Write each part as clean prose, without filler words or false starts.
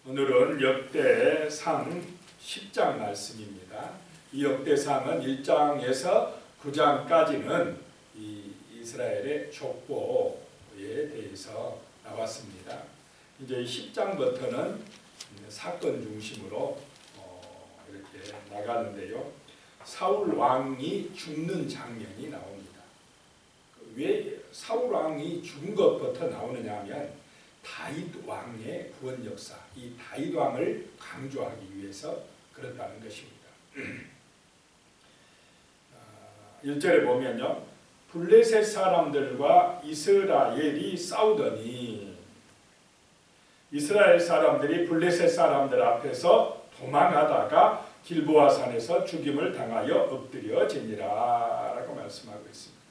오늘은 역대상 10장 말씀입니다. 이 역대상은 1장에서 9장까지는 이 이스라엘의 족보에 대해서 나왔습니다. 이제 10장부터는 사건 중심으로 이렇게 나가는데요. 사울 왕이 죽는 장면이 나옵니다. 왜 사울 왕이 죽은 것부터 나오느냐 하면 다윗 왕의 구원 역사, 이 다윗 왕을 강조하기 위해서 그렇다는 것입니다. 1절에 보면요. 블레셋 사람들과 이스라엘이 싸우더니 이스라엘 사람들이 블레셋 사람들 앞에서 도망하다가 길보아 산에서 죽임을 당하여 엎드려지니라 라고 말씀하고 있습니다.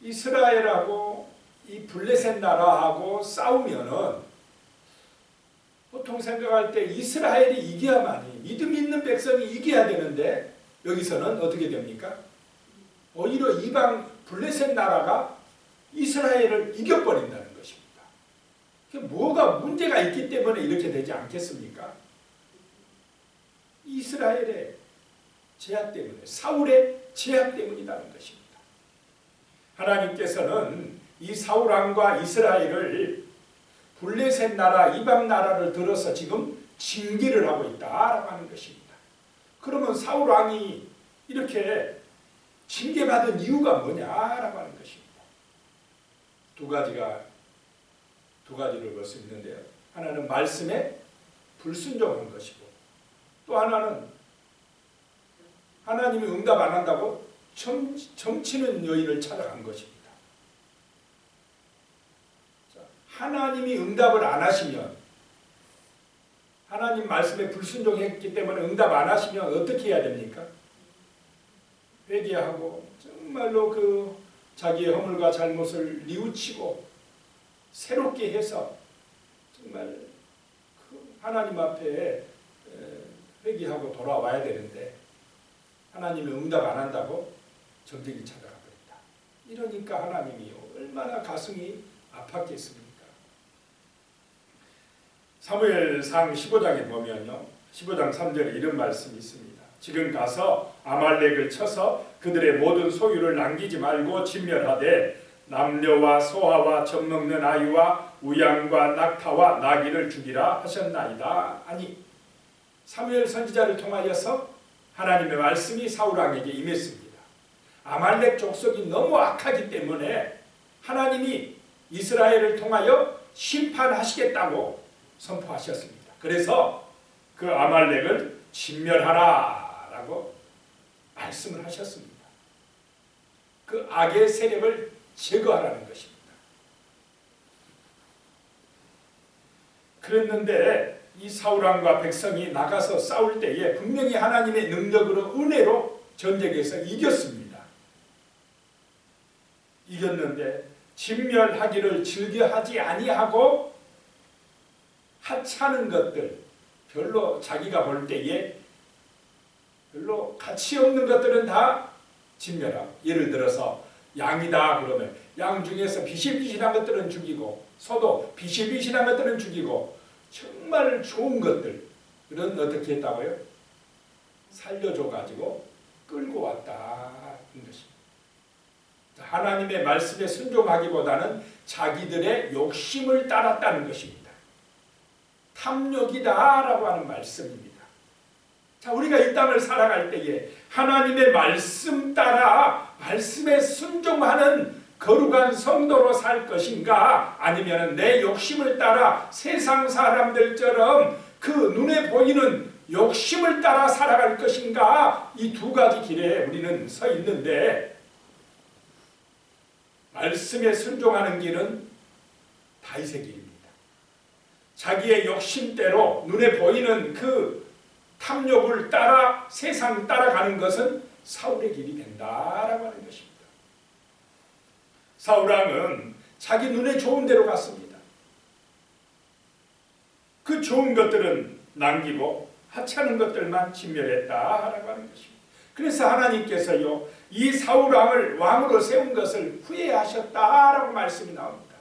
이스라엘하고 이 블레셋 나라하고 싸우면은 보통 생각할 때 이스라엘이 이겨야만이, 믿음 있는 백성이 이겨야 되는데 여기서는 어떻게 됩니까? 오히려 이방 블레셋 나라가 이스라엘을 이겨버린다는 것입니다. 뭐가 문제가 있기 때문에 이렇게 되지 않겠습니까? 이스라엘의 제약 때문에, 사울의 제약 때문이라는 것입니다. 하나님께서는 이 사울 왕과 이스라엘을 블레셋 나라, 이방 나라를 들어서 지금 징계를 하고 있다라고 하는 것입니다. 그러면 사울 왕이 이렇게 징계받은 이유가 뭐냐라고 하는 것입니다. 두 가지를 볼 수 있는데요. 하나는 말씀에 불순종한 것이고, 또 하나는 하나님이 응답 안 한다고 점치는 여인을 찾아간 것입니다. 하나님이 응답을 안 하시면, 하나님 말씀에 불순종했기 때문에 응답 안 하시면 어떻게 해야 됩니까? 회개하고 정말로 자기의 허물과 잘못을 뉘우치고 새롭게 해서 정말 하나님 앞에 회개하고 돌아와야 되는데 하나님이 응답 안 한다고 점쟁이 찾아가 버린다. 이러니까 하나님이 얼마나 가슴이 아팠겠습니까? 사무엘상 15장에 보면요, 15장 3절에 이런 말씀이 있습니다. 지금 가서 아말렉을 쳐서 그들의 모든 소유를 남기지 말고 진멸하되 남녀와 소아와 젖먹는 아이와 우양과 낙타와 나귀를 죽이라 하셨나이다. 아니, 사무엘 선지자를 통하여서 하나님의 말씀이 사울 왕에게 임했습니다. 아말렉 족속이 너무 악하기 때문에 하나님이 이스라엘을 통하여 심판하시겠다고 선포하셨습니다. 그래서 그 아말렉을 진멸하라 라고 말씀을 하셨습니다. 그 악의 세력을 제거하라는 것입니다. 그랬는데 이 사울왕과 백성이 나가서 싸울 때에 분명히 하나님의 능력으로, 은혜로 전쟁에서 이겼습니다. 이겼는데 진멸하기를 즐겨하지 아니하고 하찮은 것들, 별로 자기가 볼 때에 별로 가치 없는 것들은 다 진멸하고, 예를 들어서 양이다 그러면 양 중에서 비실비실한 것들은 죽이고, 소도 비실비실한 것들은 죽이고, 정말 좋은 것들은 어떻게 했다고요? 살려줘가지고 끌고 왔다는 것입니다. 하나님의 말씀에 순종하기보다는 자기들의 욕심을 따랐다는 것입니다. 탐욕이다라고 하는 말씀입니다. 자, 우리가 이 땅을 살아갈 때에 하나님의 말씀 따라 말씀에 순종하는 거룩한 성도로 살 것인가, 아니면 내 욕심을 따라 세상 사람들처럼 그 눈에 보이는 욕심을 따라 살아갈 것인가, 이 두 가지 길에 우리는 서 있는데, 말씀에 순종하는 길은 다윗의 길입니다. 자기의 욕심대로 눈에 보이는 그 탐욕을 따라 세상 따라가는 것은 사울의 길이 된다라고 하는 것입니다. 사울 왕은 자기 눈에 좋은 대로 갔습니다. 그 좋은 것들은 남기고 하찮은 것들만 진멸했다라고 하는 것입니다. 그래서 하나님께서요, 이 사울 왕을 왕으로 세운 것을 후회하셨다라고 말씀이 나옵니다.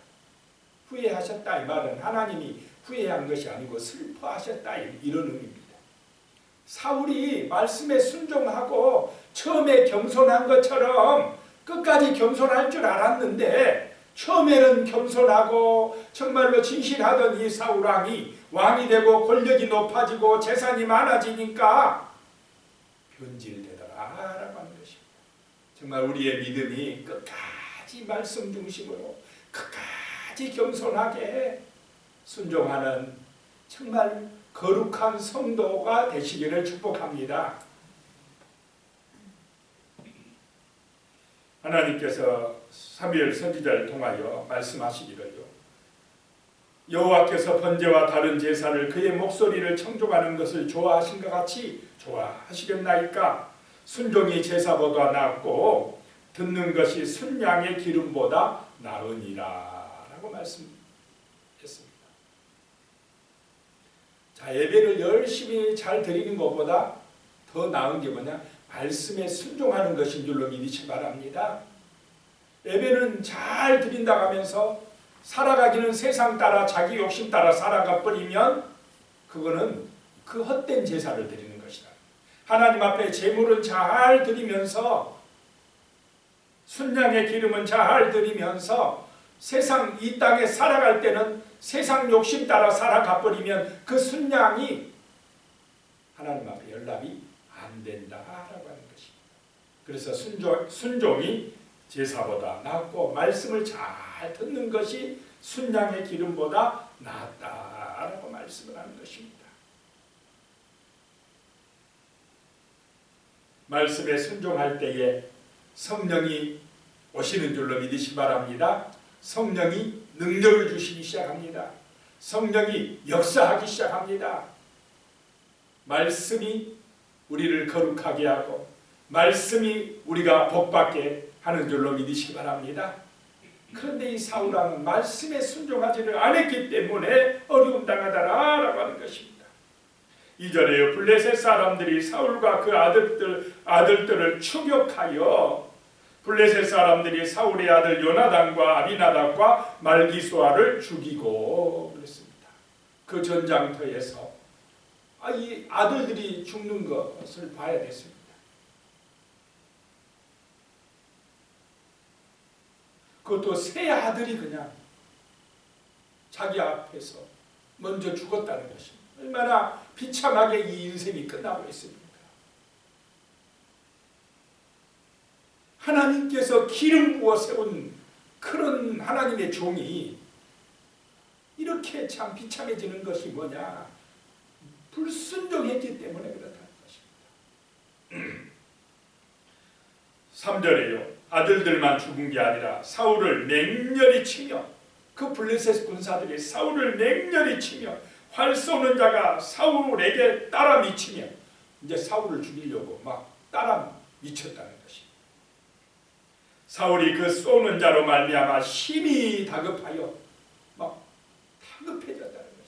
후회하셨다 이 말은 하나님이 후회한 것이 아니고 슬퍼하셨다 이런 의미입니다. 사울이 말씀에 순종하고 처음에 겸손한 것처럼 끝까지 겸손할 줄 알았는데 처음에는 겸손하고 정말로 진실하던 이 사울왕이 왕이 되고 권력이 높아지고 재산이 많아지니까 변질되더라라고 하는 것입니다. 정말 우리의 믿음이 끝까지 말씀 중심으로 끝까지 겸손하게 순종하는 정말 거룩한 성도가 되시기를 축복합니다. 하나님께서 사무엘 선지자를 통하여 말씀하시기를요. 여호와께서 번제와 다른 제사를 그의 목소리를 청종하는 것을 좋아하신 것 같이 좋아하시겠나이까? 순종이 제사보다 낫고 듣는 것이 순양의 기름보다 나으니라 라고 말씀했습니다. 자, 예배를 열심히 잘 드리는 것보다 더 나은 게 뭐냐? 말씀에 순종하는 것인 줄로 믿으시 바랍니다. 예배는 잘 드린다 하면서 살아가기는 세상 따라 자기 욕심 따라 살아가 버리면 그거는 그 헛된 제사를 드리는 것이다. 하나님 앞에 제물은 잘 드리면서 순양의 기름은 잘 드리면서 세상 이 땅에 살아갈 때는 세상 욕심 따라 살아가 버리면 그 순양이 하나님 앞에 연락이 안 된다라고 하는 것입니다. 그래서 순종이 제사보다 낫고 말씀을 잘 듣는 것이 순양의 기름보다 낫다라고 말씀을 하는 것입니다. 말씀에 순종할 때에 성령이 오시는 줄로 믿으시 바랍니다. 성령이 능력을 주시기 시작합니다. 성령이 역사하기 시작합니다. 말씀이 우리를 거룩하게 하고 말씀이 우리가 복받게 하는 줄로 믿으시기 바랍니다. 그런데 이 사울왕은 말씀에 순종하지를 않았기 때문에 어려움 당하더라라고 하는 것입니다. 2절에요. 블레셋 사람들이 사울과 그 아들들을 추격하여 블레셋 사람들이 사울의 아들 요나단과 아비나답과 말기수아를 죽이고 그랬습니다. 그 전장터에서 이 아들들이 죽는 것을 봐야 됐습니다. 그것도 세 아들이 그냥 자기 앞에서 먼저 죽었다는 것입니다. 얼마나 비참하게 이 인생이 끝나고 있습니까? 하나님께서 기름 부어 세운 그런 하나님의 종이 이렇게 참 비참해지는 것이 뭐냐? 불순종했기 때문에 그렇다는 것입니다. 3절에요. 아들들만 죽은 게 아니라 사울을 맹렬히 치며 그 블레셋 군사들이 사울을 맹렬히 치며 활 쏘는 자가 사울에게 따라 미치며 이제 사울을 죽이려고 막 따라 미쳤다는 것입니다. 사울이 그 쏘는 자로 말미암아 심히 다급하여 막 다급해졌다는 것입니다.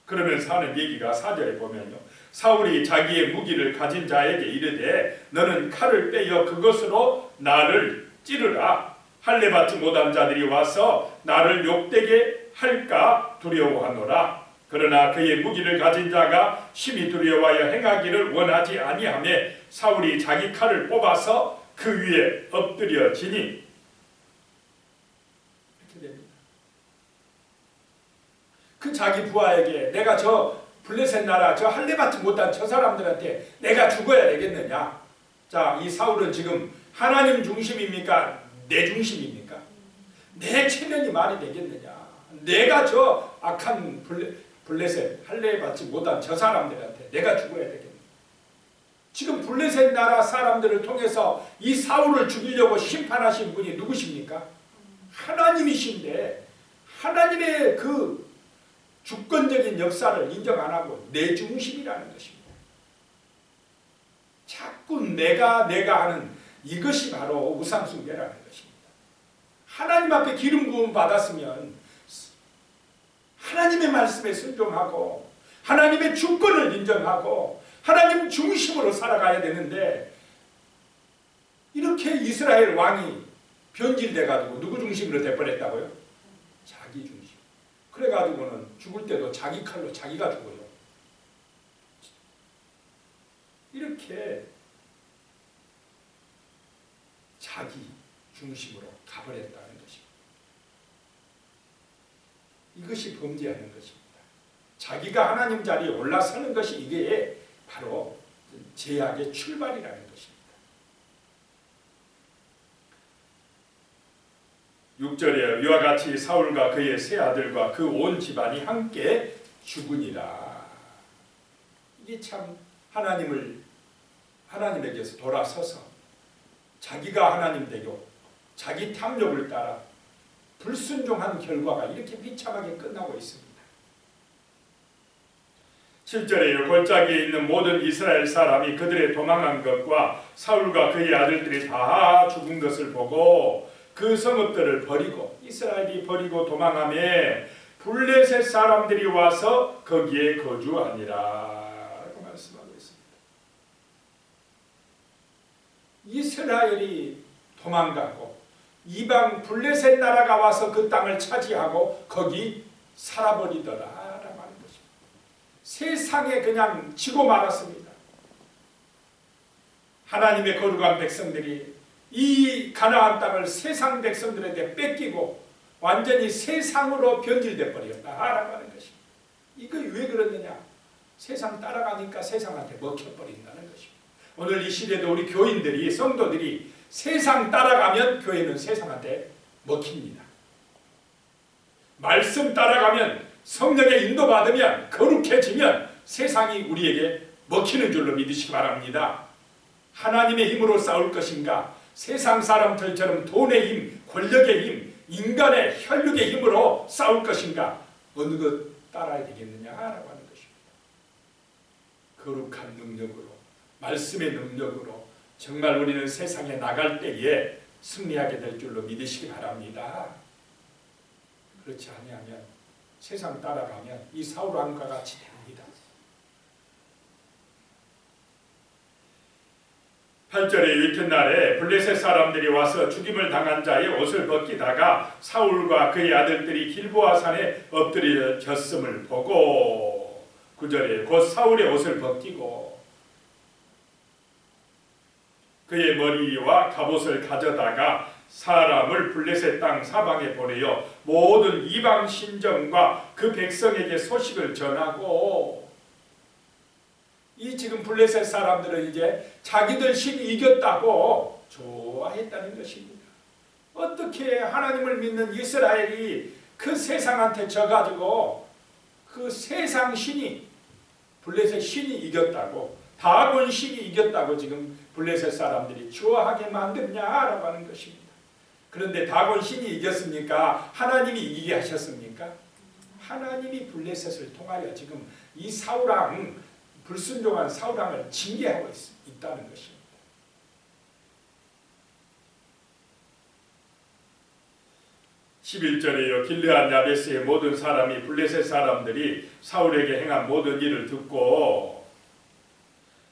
그러면서 하는 얘기가 4절에 보면요. 사울이 자기의 무기를 가진 자에게 이르되 너는 칼을 빼어 그것으로 나를 찌르라. 할례 받지 못한 자들이 와서 나를 욕되게 할까 두려워하노라. 그러나 그의 무기를 가진 자가 심히 두려워하여 행하기를 원하지 아니하며 사울이 자기 칼을 뽑아서 그 위에 엎드려지니 이렇게 됩니다. 그 자기 부하에게 내가 저 블레셋 나라 저 할례 받지 못한 저 사람들한테 내가 죽어야 되겠느냐? 자, 이 사울은 지금 하나님 중심입니까? 내 중심입니까? 내 체면이 말이 되겠느냐? 내가 저 악한 블레셋 할례 받지 못한 저 사람들한테 내가 죽어야 되겠느냐? 지금 블레셋 나라 사람들을 통해서 이 사울을 죽이려고 심판하신 분이 누구십니까? 하나님이신데 하나님의 그 주권적인 역사를 인정 안 하고 내 중심이라는 것입니다. 자꾸 내가 하는 이것이 바로 우상숭배라는 것입니다. 하나님 앞에 기름 부음 받았으면 하나님의 말씀에 순종하고 하나님의 주권을 인정하고 하나님 중심으로 살아가야 되는데 이렇게 이스라엘 왕이 변질돼가지고 누구 중심으로 돼버렸다고요? 자기 그래가지고는 죽을 때도 자기 칼로 자기가 죽어요. 이렇게 자기 중심으로 가버렸다는 것입니다. 이것이 범죄하는 것입니다. 자기가 하나님 자리에 올라서는 것이 이게 바로 죄악의 출발이라는 것입니다. 6절에 이와 같이 사울과 그의 세 아들과 그 온 집안이 함께 죽으니라. 이게 참 하나님에게서 돌아서서 자기가 하나님 되고 자기 탐욕을 따라 불순종한 결과가 이렇게 비참하게 끝나고 있습니다. 7절에 골짜기에 있는 모든 이스라엘 사람이 그들의 도망한 것과 사울과 그의 아들들이 다 죽은 것을 보고 그 성읍들을 버리고 이스라엘이 버리고 도망하며 블레셋 사람들이 와서 거기에 거주하니라 라고 말씀하고 있습니다. 이스라엘이 도망가고 이방 블레셋 나라가 와서 그 땅을 차지하고 거기 살아버리더라 라고 하는 것입니다. 세상에 그냥 지고 말았습니다. 하나님의 거룩한 백성들이 이 가나안 땅을 세상 백성들에게 뺏기고 완전히 세상으로 변질돼 버렸다라고 하는 것입니다. 이거 왜 그러느냐? 세상 따라가니까 세상한테 먹혀버린다는 것입니다. 오늘 이 시대도 우리 교인들이 성도들이 세상 따라가면 교회는 세상한테 먹힙니다. 말씀 따라가면 성령의 인도받으면 거룩해지면 세상이 우리에게 먹히는 줄로 믿으시기 바랍니다. 하나님의 힘으로 싸울 것인가? 세상 사람들처럼 돈의 힘, 권력의 힘, 인간의 혈육의 힘으로 싸울 것인가? 어느 것 따라야 되겠느냐라고 하는 것입니다. 거룩한 능력으로, 말씀의 능력으로 정말 우리는 세상에 나갈 때에 승리하게 될 줄로 믿으시기 바랍니다. 그렇지 아니하면 세상 따라가면 이 사울 왕과 같이 됩니다. 8절에 이튿날에 블레셋 사람들이 와서 죽임을 당한 자의 옷을 벗기다가 사울과 그의 아들들이 길보아 산에 엎드려졌음을 보고 9절에 곧 사울의 옷을 벗기고 그의 머리와 갑옷을 가져다가 사람을 블레셋 땅 사방에 보내어 모든 이방 신정과 그 백성에게 소식을 전하고 이 지금 블레셋 사람들은 이제 자기들 신이 이겼다고 좋아했다는 것입니다. 어떻게 하나님을 믿는 이스라엘이 그 세상한테 져가지고 그 세상 신이 블레셋 신이 이겼다고 다곤 신이 이겼다고 지금 블레셋 사람들이 좋아하게 만드냐라고 하는 것입니다. 그런데 다곤 신이 이겼습니까? 하나님이 이기게 하셨습니까? 하나님이 블레셋을 통하여 지금 이 사울왕 불순종한 사울왕을 징계하고 있다는 것입니다. (11절에요) 길르앗 야베스의 모든 사람이 블레셋 사람들이 사울에게 행한 모든 일을 듣고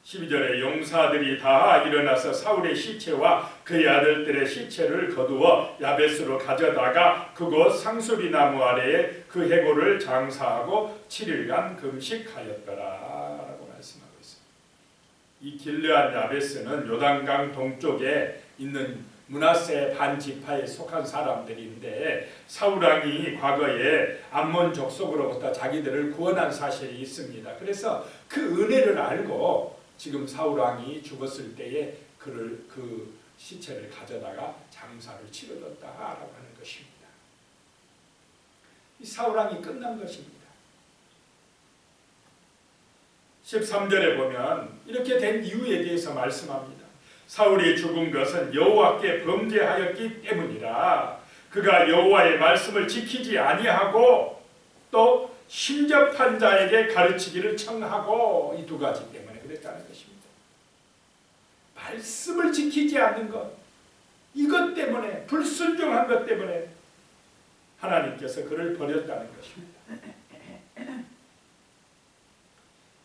12절에 용사들이 다 일어나서 사울의 시체와 그의 아들들의 시체를 거두어 야베스로 가져다가 그곳 상수리 나무 아래에 그 해골을 장사하고 7일간 금식하였더라 라고 말씀하고 있습니다. 이 길르앗 야베스는 요단강 동쪽에 있는 므낫세 반지파에 속한 사람들인데 사울왕이 과거에 암몬 족속으로부터 자기들을 구원한 사실이 있습니다. 그래서 그 은혜를 알고 지금 사울왕이 죽었을 때에 그 시체를 가져다가 장사를 치러줬다라고 하는 것입니다. 이 사울왕이 끝난 것입니다. 13절에 보면 이렇게 된 이유에 대해서 말씀합니다. 사울이 죽은 것은 여호와께 범죄하였기 때문이라. 그가 여호와의 말씀을 지키지 아니하고 또 심접한 자에게 가르치기를 청하고 이 두 가지 때문에 그랬다는 것입니다. 말씀을 지키지 않는 것, 이것 때문에 불순종한 것 때문에 하나님께서 그를 버렸다는 것입니다.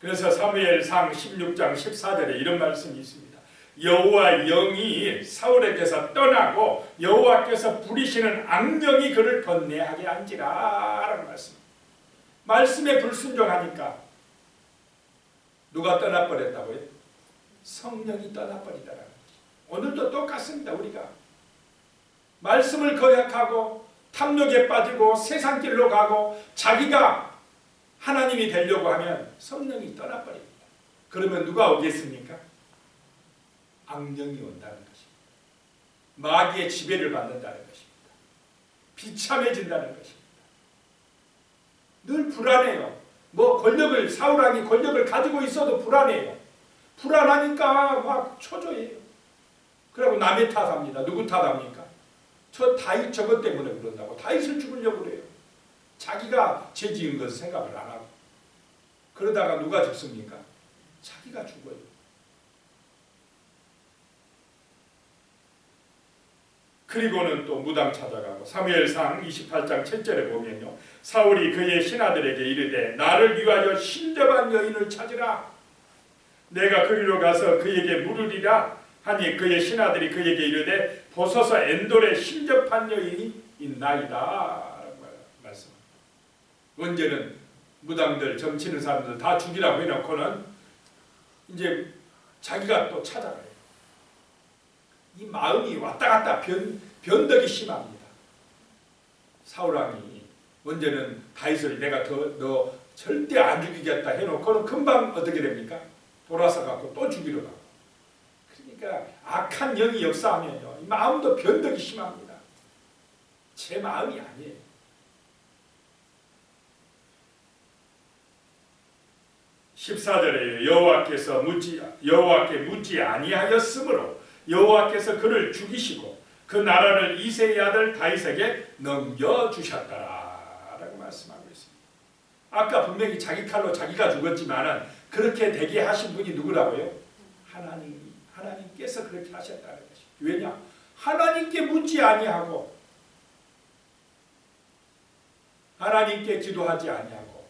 그래서 사무엘상 16장 14절에 이런 말씀이 있습니다. 여호와 영이 사울에게서 떠나고 여호와께서 부리시는 악령이 그를 번뇌하게 한지라 라는 말씀. 말씀에 불순종하니까 누가 떠나버렸다고요? 성령이 떠나버리더라고요. 오늘도 똑같습니다. 우리가 말씀을 거역하고 탐욕에 빠지고 세상 길로 가고 자기가 하나님이 되려고 하면 성령이 떠나버립니다. 그러면 누가 오겠습니까? 악령이 온다는 것입니다. 마귀의 지배를 받는다는 것입니다. 비참해진다는 것입니다. 늘 불안해요. 사울왕이 권력을 가지고 있어도 불안해요. 불안하니까 막 초조해요. 그리고 남의 탓합니다. 누구 탓합니까? 저 다윗 저것 때문에 그런다고. 다윗을 죽이려고 그래요. 자기가 죄 지은 것을 생각을 안 하고. 그러다가 누가 죽습니까? 자기가 죽어요. 그리고는 또 무당 찾아가고 사무엘상 28장 7절에 보면요. 사울이 그의 신하들에게 이르되 나를 위하여 신접한 여인을 찾으라. 내가 그리로 가서 그에게 물으리라 하니 그의 신하들이 그에게 이르되 보소서 엔돌에 신접한 여인이 있나이다 라고 말씀합니다. 언제는 무당들 점치는 사람들 다 죽이라고 해놓고는 이제 자기가 또 찾아가요. 이 마음이 왔다 갔다 변덕이 심합니다. 사울왕이 언제는 다윗을 내가 너 절대 안 죽이겠다 해놓고는 금방 어떻게 됩니까? 돌아서 갖고 또 죽이러 가고. 그러니까 악한 영이 역사하면요, 이 마음도 변덕이 심합니다. 제 마음이 아니에요. (14절에) 여호와께 묻지 아니하였으므로 여호와께서 그를 죽이시고 그 나라를 이새의 아들 다윗에게 넘겨주셨더라 라고 말씀하고 있습니다. 아까 분명히 자기 칼로 자기가 죽었지만 그렇게 되게 하신 분이 누구라고요? 하나님께서 그렇게 하셨다는 것입니다. 왜냐? 하나님께 묻지 아니하고 하나님께 기도하지 아니하고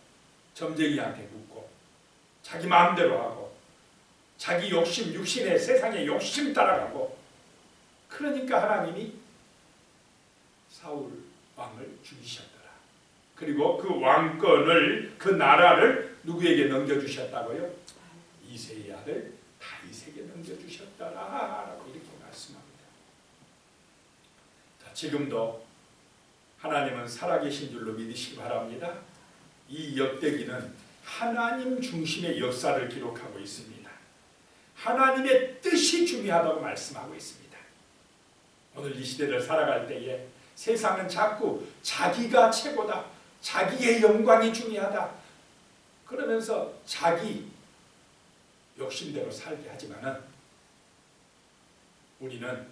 점쟁이한테 묻고 자기 마음대로 하고 자기 욕심, 육신의 세상의 욕심 따라가고, 그러니까 하나님이 사울 왕을 죽이셨더라. 그리고 그 왕권을, 그 나라를 누구에게 넘겨주셨다고요? 이새의 아들 다윗에게 넘겨주셨더라 라고 이렇게 말씀합니다. 자, 지금도 하나님은 살아계신 줄로 믿으시기 바랍니다. 이 역대기는 하나님 중심의 역사를 기록하고 있습니다. 하나님의 뜻이 중요하다고 말씀하고 있습니다. 오늘 이 시대를 살아갈 때에 세상은 자꾸 자기가 최고다, 자기의 영광이 중요하다 그러면서 자기 욕심대로 살게 하지만은 우리는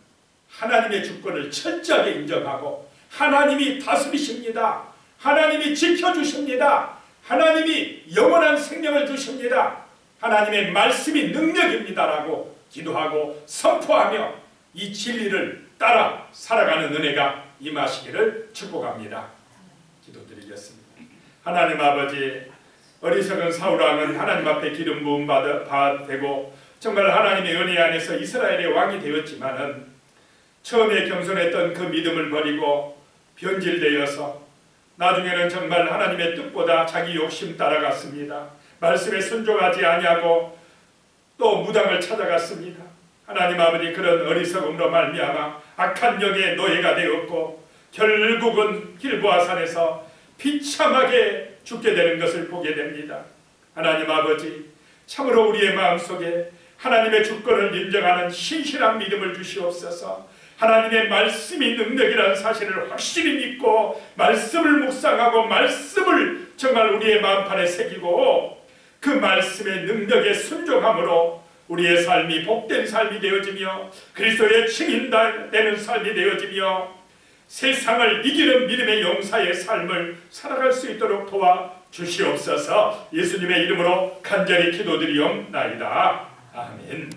하나님의 주권을 철저하게 인정하고 하나님이 다스리십니다. 하나님이 지켜주십니다. 하나님이 영원한 생명을 주십니다. 하나님의 말씀이 능력입니다라고 기도하고 선포하며 이 진리를 따라 살아가는 은혜가 임하시기를 축복합니다. 기도드리겠습니다. 하나님 아버지, 어리석은 사울왕은 하나님 앞에 기름 부음 되고 정말 하나님의 은혜 안에서 이스라엘의 왕이 되었지만은 처음에 겸손했던 그 믿음을 버리고 변질되어서 나중에는 정말 하나님의 뜻보다 자기 욕심 따라갔습니다. 말씀에 순종하지 아니하고 또 무당을 찾아갔습니다. 하나님 아버지, 그런 어리석음으로 말미암아 악한 영의 노예가 되었고 결국은 길보아산에서 비참하게 죽게 되는 것을 보게 됩니다. 하나님 아버지, 참으로 우리의 마음속에 하나님의 주권을 인정하는 신실한 믿음을 주시옵소서. 하나님의 말씀이 능력이라는 사실을 확실히 믿고 말씀을 묵상하고 말씀을 정말 우리의 마음판에 새기고 그 말씀의 능력에 순종함으로 우리의 삶이 복된 삶이 되어지며 그리스도의 증인되는 삶이 되어지며 세상을 이기는 믿음의 용사의 삶을 살아갈 수 있도록 도와주시옵소서. 예수님의 이름으로 간절히 기도드리옵나이다. 아멘.